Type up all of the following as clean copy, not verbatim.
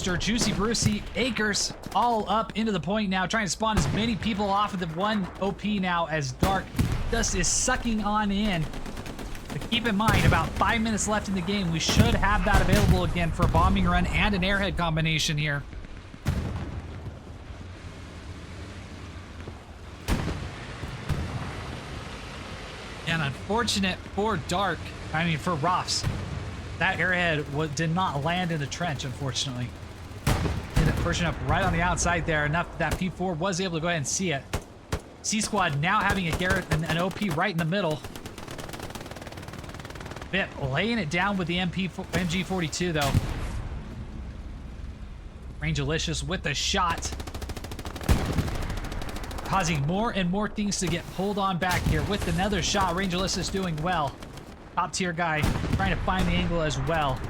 Juicy Brucey, Acres, all up into the point now, trying to spawn as many people off of the one OP now as Dark just is sucking on in. But keep in mind, about 5 minutes left in the game, we should have that available again for a bombing run and an airhead combination here. And unfortunate for Dark, I mean for Rofs, that airhead did not land in the trench, unfortunately. Ended up pushing up right on the outside there, enough that P4 was able to go ahead and see it. C-Squad now having a Garrett and an OP right in the middle. Bit laying it down with the MG42 though. Rangelicious with the shot. Causing more and more things to get pulled on back here with another shot. Rangelicious doing well. Top tier guy trying to find the angle as well.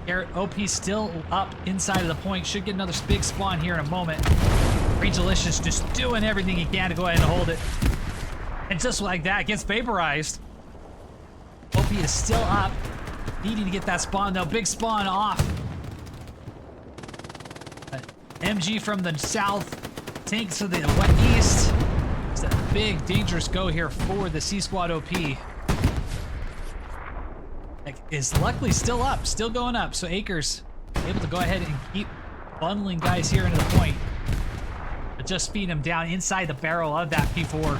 Garrett OP still up inside of the point. Should get another big spawn here in a moment. Rangelicious just doing everything he can to go ahead and hold it. And just like that, gets vaporized. OP is still up. Needing to get that spawn though. Big spawn off. MG from the south. Tanks to the east. It's a big dangerous go here for the C-Squad OP. Is luckily still up, still going up. So Acres able to go ahead and keep bundling guys here into the point. But just feed him down inside the barrel of that P4.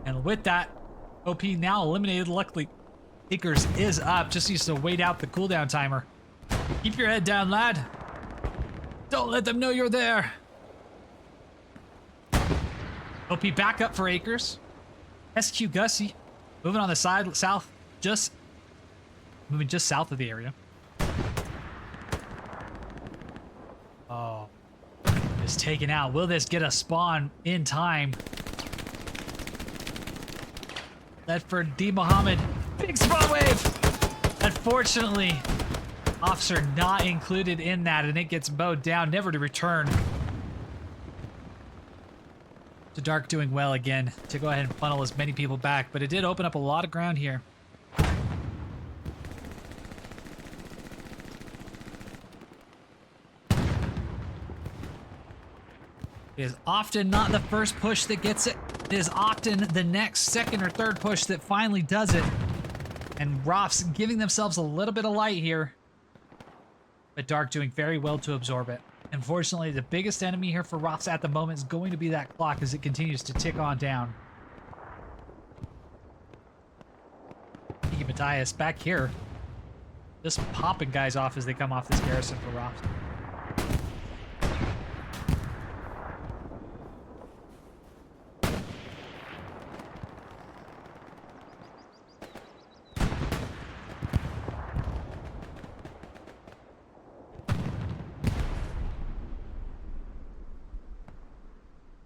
And with that, OP now eliminated. Luckily, Acres is up. Just needs to wait out the cooldown timer. Keep your head down, lad. Don't let them know you're there. OP back up for Acres. SQ Gussie moving on the side south, moving just south of the area. Oh, just taken out. Will this get a spawn in time? Ledford D. Muhammad, big spawn wave. Unfortunately, officer not included in that, and it gets mowed down, never to return. So Dark doing well again to go ahead and funnel as many people back, but it did open up a lot of ground here. It is often not the first push that gets it. It is often the next second or third push that finally does it. And Rofs giving themselves a little bit of light here. But Dark doing very well to absorb it. Unfortunately, the biggest enemy here for Rofs at the moment is going to be that clock as it continues to tick on down. Tiki Matthias back here. Just popping guys off as they come off this garrison for Rofs.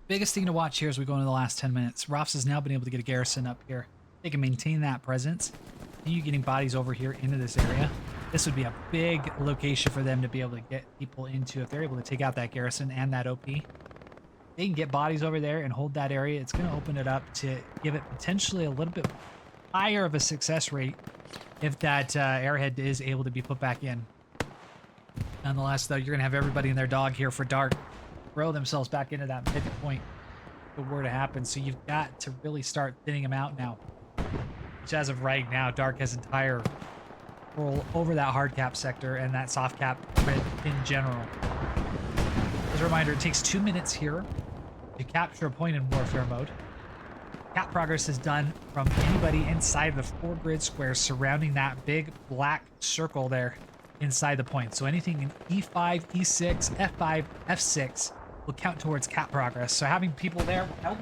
Biggest thing to watch here as we go into the last 10 minutes. Rofs has now been able to get a garrison up here. They can maintain that presence. You getting bodies over here into this area. This would be a big location for them to be able to get people into if they're able to take out that garrison and that OP. They can get bodies over there and hold that area. It's going to open it up to give it potentially a little bit higher of a success rate if that airhead is able to be put back in. Nonetheless, though, you're going to have everybody and their dog here for Dark throw themselves back into that midpoint if it were to happen. So you've got to really start thinning them out now. Which as of right now, Dark has entire control over that hard cap sector and that soft cap grid in general. As a reminder, it takes 2 minutes here to capture a point in warfare mode. Cap progress is done from anybody inside the 4 grid squares surrounding that big black circle there inside the point. So anything in E5, E6, F5, F6 will count towards cap progress. So having people there will help.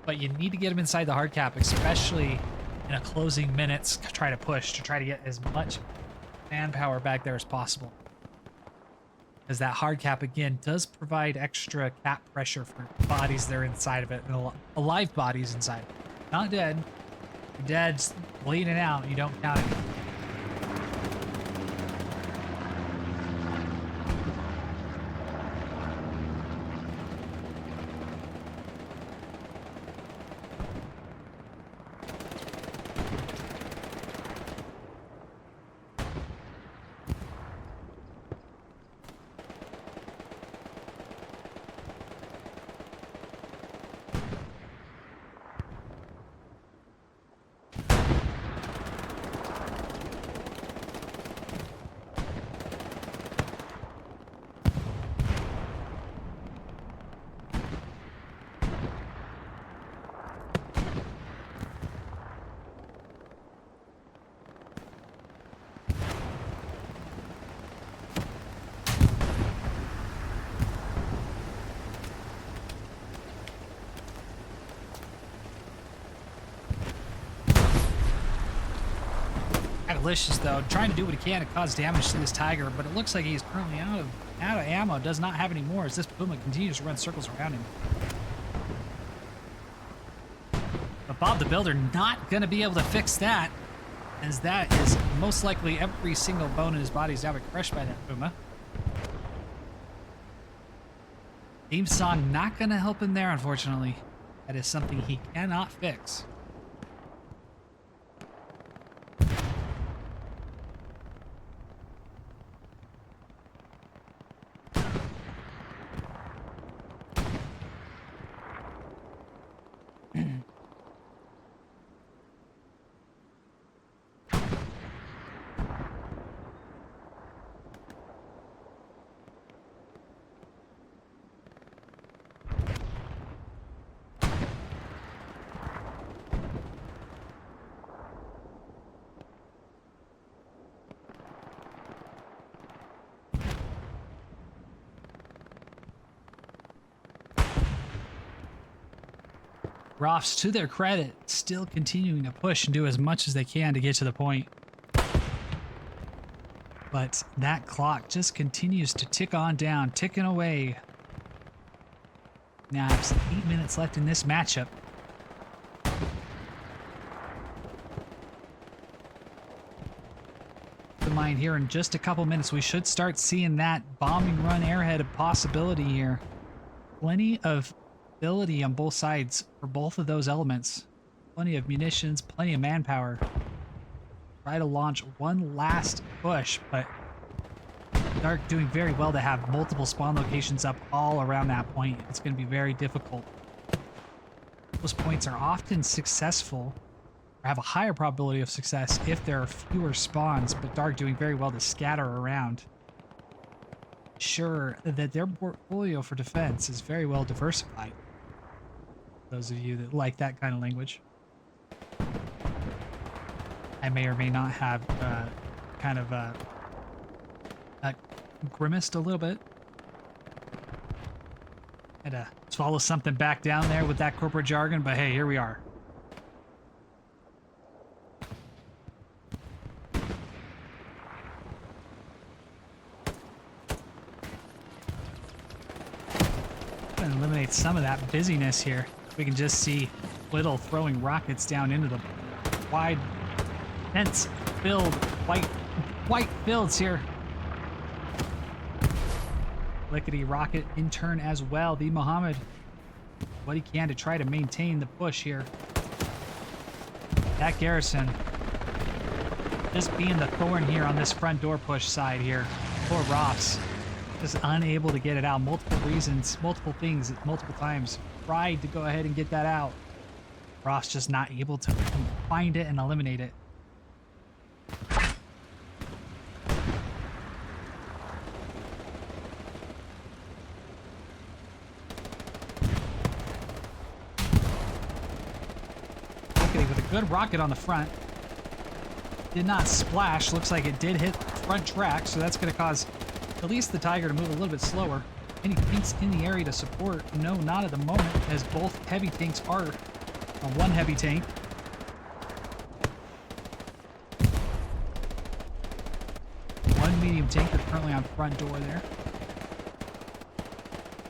But you need to get them inside the hard cap, especially in a closing minutes. Try to push to try to get as much manpower back there as possible. Because that hard cap, again, does provide extra cap pressure for bodies that are inside of it. And alive bodies inside. Not dead. If you're dead, bleeding out, you don't count it. malicious, though, trying to do what he can to cause damage to this Tiger, but it looks like he's currently out of ammo, does not have any more as this Puma continues to run circles around him. But Bob the Builder not going to be able to fix that, as that is most likely every single bone in his body is now been crushed by that Puma. Theme song not going to help him there, unfortunately. That is something he cannot fix. Rofs, to their credit, still continuing to push and do as much as they can to get to the point. But that clock just continues to tick on down, ticking away. Now, there's 8 minutes left in this matchup. Keep in mind here, in just a couple minutes, we should start seeing that bombing run airhead a possibility here. Plenty of ability on both sides for both of those elements. Plenty of munitions, plenty of manpower. Try to launch one last push, but Dark doing very well to have multiple spawn locations up all around that point. It's going to be very difficult. Those points are often successful, or have a higher probability of success if there are fewer spawns, but Dark doing very well to scatter around. Sure that their portfolio for defense is very well diversified. Those of you that like that kind of language. I may or may not have grimaced a little bit. Had to swallow something back down there with that corporate jargon, but hey, here we are. Eliminate some of that busyness here. We can just see Little throwing rockets down into the wide, dense filled white fields here. Lickety rocket in turn as well. The Muhammad, what he can to try to maintain the push here. That Garrison just being the thorn here on this front door push side here. Poor Rofs. Just unable to get it out. Multiple reasons, multiple things, multiple times. Tried to go ahead and get that out. Rofs just not able to find it and eliminate it. Okay, with a good rocket on the front. Did not splash. Looks like it did hit front track, so that's going to cause at least the Tiger to move a little bit slower. Any tanks in the area to support? No, not at the moment, as both heavy tanks are on one heavy tank. One medium tanker currently on front door there.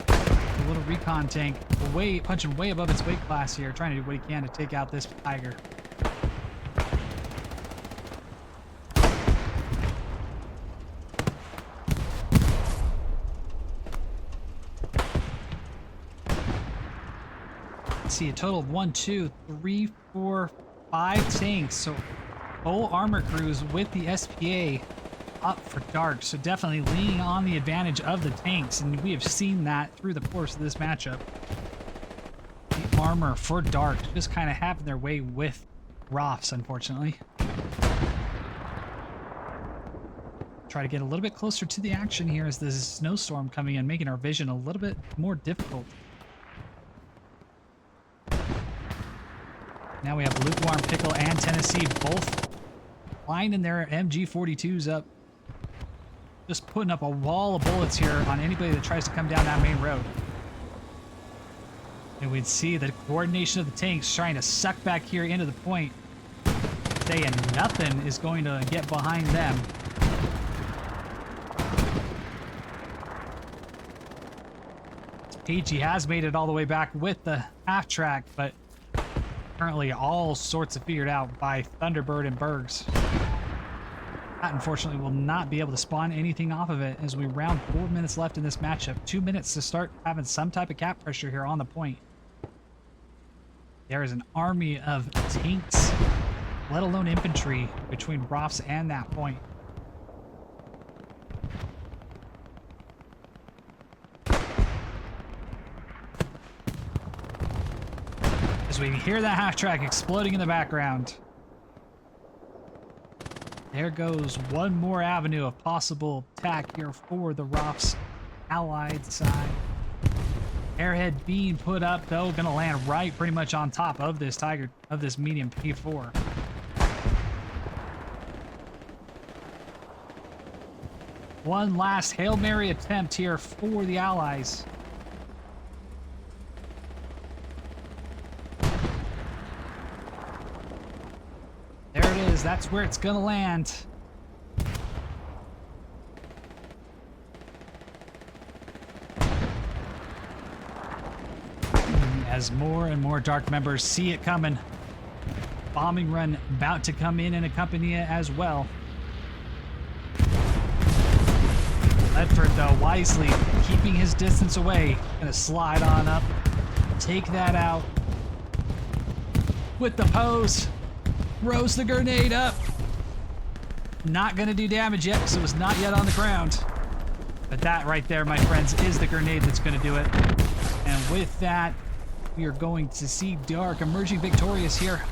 A little recon tank punching way above its weight class here, trying to do what he can to take out this Tiger. See a total of 1, 2, 3, 4, 5 tanks. So full armor crews with the SPA up for Dark. So definitely leaning on the advantage of the tanks, and we have seen that through the course of this matchup. The armor for Dark just kind of having their way with Rofs, unfortunately. Try to get a little bit closer to the action here as there's a snowstorm coming in, making our vision a little bit more difficult. Now we have Lukewarm Pickle and Tennessee both lining their MG42s up. Just putting up a wall of bullets here on anybody that tries to come down that main road. And we'd see the coordination of the tanks trying to suck back here into the point. saying nothing is going to get behind them. Peachy has made it all the way back with the half track, but currently all sorts of figured out by Thunderbird and Bergs. That unfortunately will not be able to spawn anything off of it as we round 4 minutes left in this matchup. 2 minutes to start having some type of cap pressure here on the point. There is an army of tanks, let alone infantry, between Rofs and that point. As we hear that half track exploding in the background. There goes one more avenue of possible attack here for the Rofs allied side. Airhead being put up though, gonna land right pretty much on top of this Tiger, of this medium P4. One last Hail Mary attempt here for the allies. There it is, that's where it's gonna land. As more and more Dark members see it coming. Bombing run about to come in and accompany it as well. Ledford, though, wisely keeping his distance away. Gonna slide on up, take that out. With the pose, throws the grenade up. Not gonna do damage yet because it was not yet on the ground. But that right there, my friends, is the grenade that's gonna do it. And with that, we are going to see Dark emerging victorious here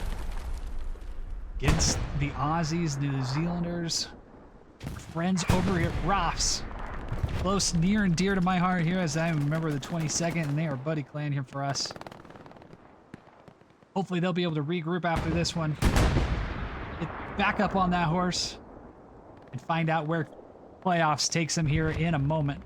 against the Aussies, New Zealanders, friends over here at Rofs. Close, near and dear to my heart here as I remember the 22nd, and they are buddy clan here for us. Hopefully they'll be able to regroup after this one. Get back up on that horse and find out where playoffs takes them here in a moment.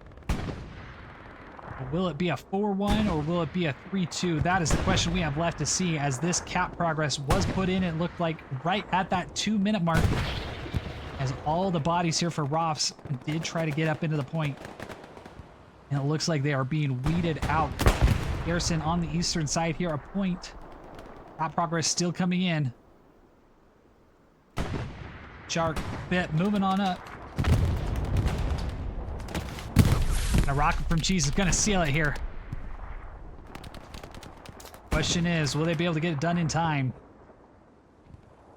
Will it be a 4-1 or will it be a 3-2? That is the question we have left to see as this cap progress was put in. It looked like right at that 2-minute mark as all the bodies here for Rofs did try to get up into the point. And it looks like they are being weeded out. Garrison on the eastern side here, a point. Cap progress still coming in. Shark bit moving on up. A rocket from Cheese is going to seal it here. Question is, will they be able to get it done in time?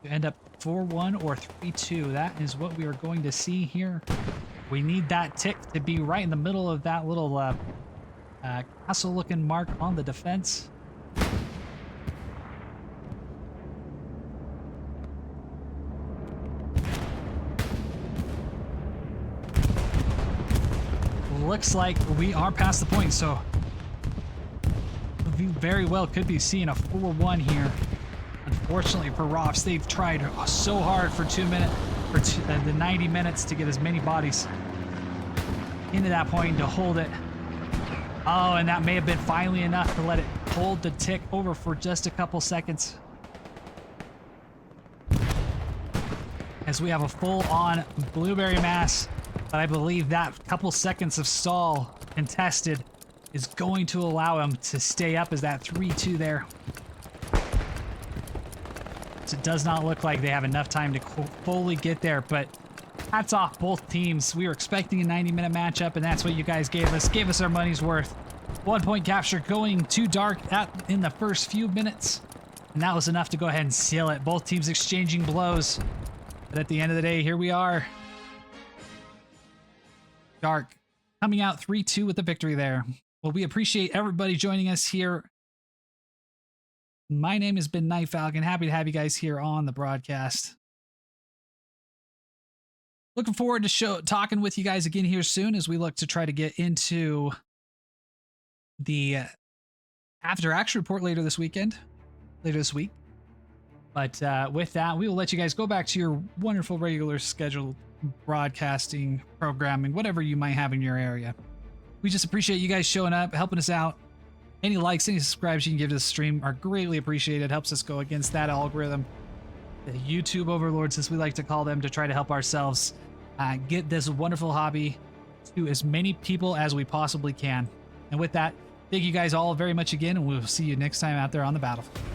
To end up 4-1 or 3-2. That is what we are going to see here. We need that tick to be right in the middle of that little castle-looking mark on the defense. Looks like we are past the point, so we very well could be seeing a 4-1 here. Unfortunately for Rofs, they've tried so hard for 2 minutes, for the 90 minutes to get as many bodies into that point to hold it. Oh, and that may have been finally enough to let it hold the tick over for just a couple seconds. As we have a full-on blueberry mass. But I believe that couple seconds of stall contested is going to allow him to stay up as that 3-2 there. So it does not look like they have enough time to fully get there, but hats off both teams. We were expecting a 90-minute matchup, and that's what you guys gave us. Gave us our money's worth. 1 point capture going to Dark in the first few minutes, and that was enough to go ahead and seal it. Both teams exchanging blows, but at the end of the day, here we are. Dark coming out 3-2 with the victory there. Well, we appreciate everybody joining us here. My name has been Night Falcon. Happy to have you guys here on the broadcast. Looking forward to talking with you guys again here soon as we look to try to get into the after action report later this week. But with that, we will let you guys go back to your wonderful regular scheduled broadcasting, programming, whatever you might have in your area. We just appreciate you guys showing up, helping us out. Any likes, any subscribes you can give to the stream are greatly appreciated. Helps us go against that algorithm. the YouTube overlords, as we like to call them, to try to help ourselves get this wonderful hobby to as many people as we possibly can. And with that, thank you guys all very much again, and we'll see you next time out there on the battlefield.